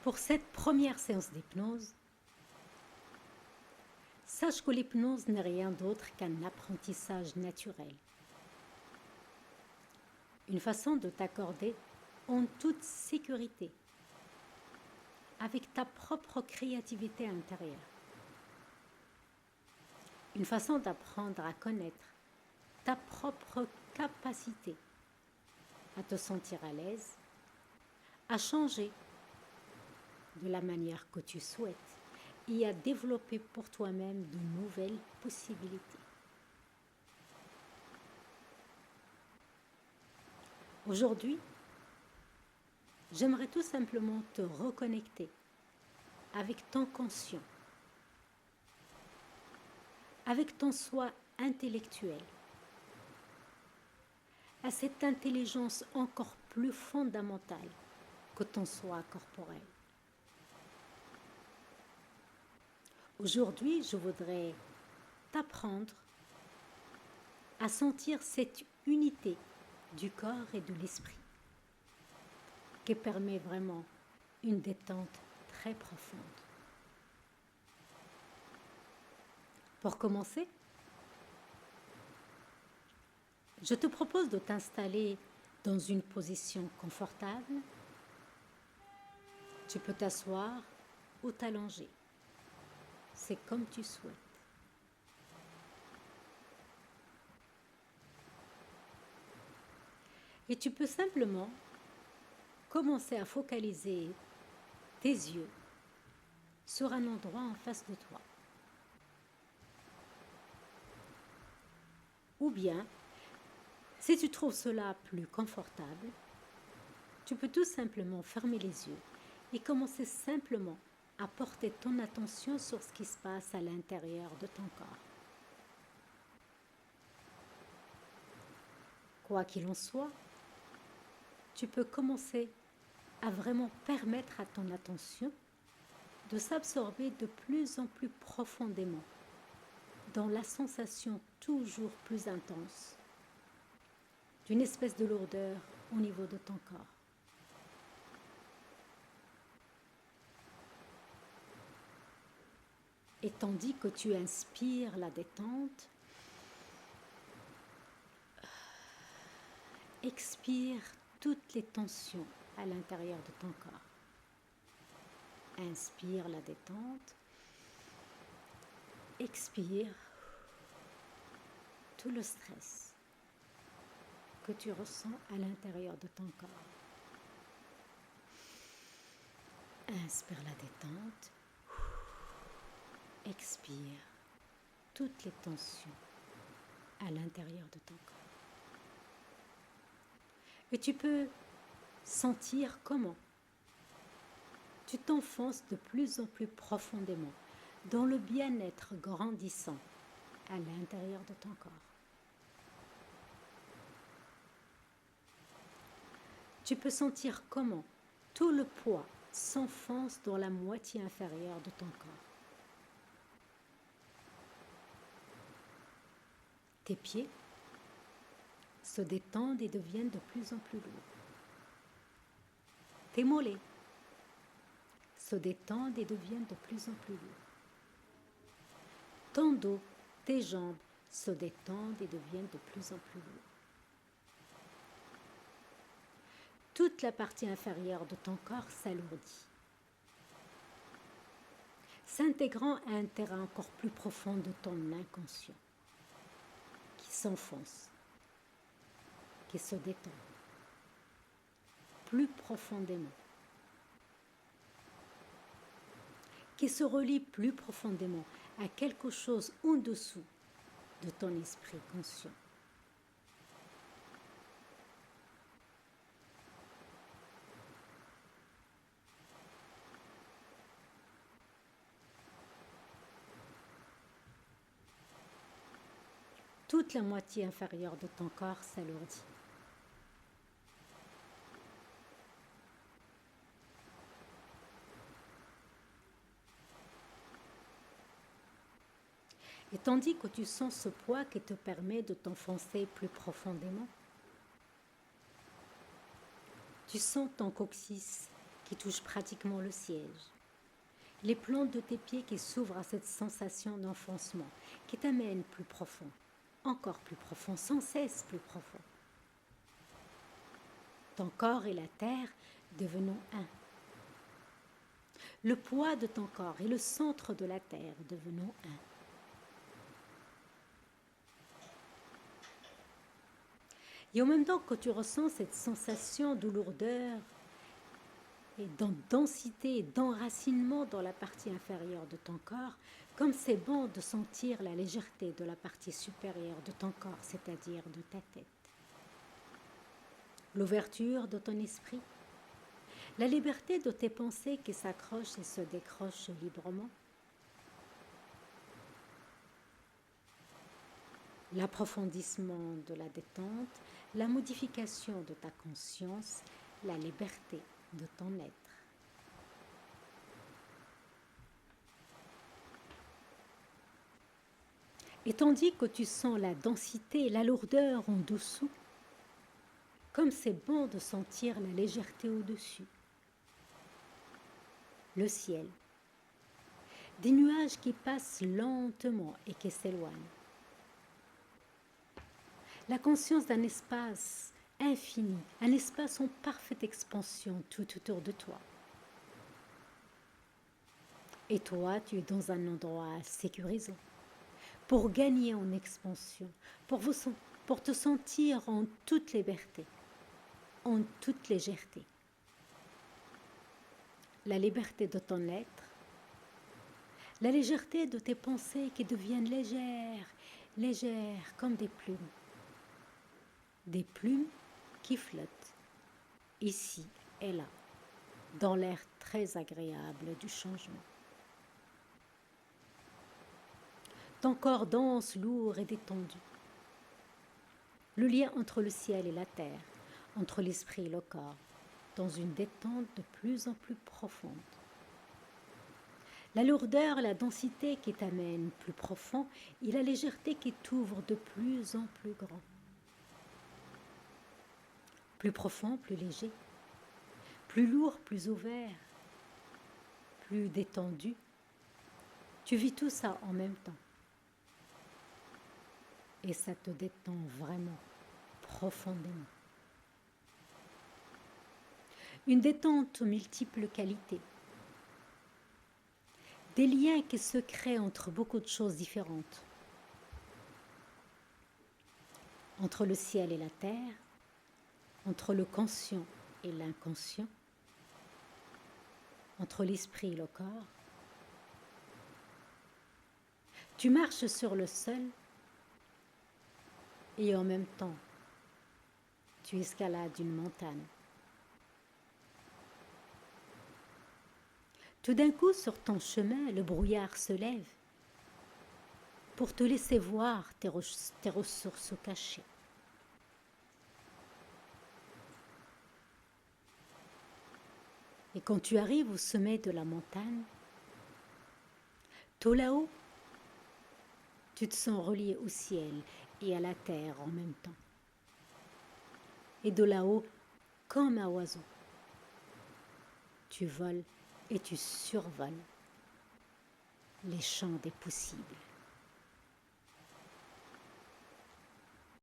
Pour cette première séance d'hypnose, sache que l'hypnose n'est rien d'autre qu'un apprentissage naturel. Une façon de t'accorder en toute sécurité, avec ta propre créativité intérieure. Une façon d'apprendre à connaître ta propre capacité à te sentir à l'aise, à changer de la manière que tu souhaites et à développer pour toi-même de nouvelles possibilités. Aujourd'hui, j'aimerais tout simplement te reconnecter avec ton conscient, avec ton soi intellectuel, à cette intelligence encore plus fondamentale que ton soi corporel. Aujourd'hui, je voudrais t'apprendre à sentir cette unité du corps et de l'esprit qui permet vraiment une détente très profonde. Pour commencer, je te propose de t'installer dans une position confortable. Tu peux t'asseoir ou t'allonger. C'est comme tu souhaites. Et tu peux simplement commencer à focaliser tes yeux sur un endroit en face de toi. Ou bien, si tu trouves cela plus confortable, tu peux tout simplement fermer les yeux et commencer simplement à porter ton attention sur ce qui se passe à l'intérieur de ton corps. Quoi qu'il en soit, tu peux commencer à vraiment permettre à ton attention de s'absorber de plus en plus profondément dans la sensation toujours plus intense d'une espèce de lourdeur au niveau de ton corps. Et tandis que tu inspires la détente, expire toutes les tensions à l'intérieur de ton corps. Inspire la détente, expire tout le stress que tu ressens à l'intérieur de ton corps. Inspire la détente, expire toutes les tensions à l'intérieur de ton corps. Et tu peux sentir comment tu t'enfonces de plus en plus profondément dans le bien-être grandissant à l'intérieur de ton corps. Tu peux sentir comment tout le poids s'enfonce dans la moitié inférieure de ton corps. Tes pieds se détendent et deviennent de plus en plus lourds. Tes mollets se détendent et deviennent de plus en plus lourds. Ton dos, tes jambes se détendent et deviennent de plus en plus lourds. Toute la partie inférieure de ton corps s'alourdit, s'intégrant à un terrain encore plus profond de ton inconscient, qui s'enfonce, qui se détend plus profondément, qui se relie plus profondément à quelque chose en dessous de ton esprit conscient. Toute la moitié inférieure de ton corps s'alourdit. Et tandis que tu sens ce poids qui te permet de t'enfoncer plus profondément, tu sens ton coccyx qui touche pratiquement le siège. Les plantes de tes pieds qui s'ouvrent à cette sensation d'enfoncement, qui t'amène plus profond, encore plus profond, sans cesse plus profond. Ton corps et la terre devenons un. Le poids de ton corps et le centre de la terre devenons un. Et en même temps que tu ressens cette sensation de lourdeur et de densité et d'enracinement dans la partie inférieure de ton corps, comme c'est bon de sentir la légèreté de la partie supérieure de ton corps, c'est-à-dire de ta tête. L'ouverture de ton esprit, la liberté de tes pensées qui s'accrochent et se décrochent librement, l'approfondissement de la détente, la modification de ta conscience, la liberté de ton être. Et tandis que tu sens la densité et la lourdeur en dessous, comme c'est bon de sentir la légèreté au-dessus, le ciel, des nuages qui passent lentement et qui s'éloignent, la conscience d'un espace infini, un espace en parfaite expansion tout autour de toi. Et toi, tu es dans un endroit sécurisant pour gagner en expansion, pour te sentir en toute liberté, en toute légèreté. La liberté de ton être, la légèreté de tes pensées qui deviennent légères, légères comme des plumes qui flottent ici et là, dans l'air très agréable du changement. Ton corps dense, lourd et détendu. Le lien entre le ciel et la terre, entre l'esprit et le corps, dans une détente de plus en plus profonde. La lourdeur, la densité qui t'amène plus profond et la légèreté qui t'ouvre de plus en plus grand. Plus profond, plus léger, plus lourd, plus ouvert, plus détendu. Tu vis tout ça en même temps. Et ça te détend vraiment, profondément. Une détente aux multiples qualités. Des liens qui se créent entre beaucoup de choses différentes. Entre le ciel et la terre, entre le conscient et l'inconscient, entre l'esprit et le corps. Tu marches sur le sol et en même temps, tu escalades une montagne. Tout d'un coup, sur ton chemin, le brouillard se lève pour te laisser voir tes ressources cachées. Et quand tu arrives au sommet de la montagne, tout là-haut, tu te sens relié au ciel et à la terre en même temps. Et de là-haut, comme un oiseau, tu voles et tu survoles les champs des possibles.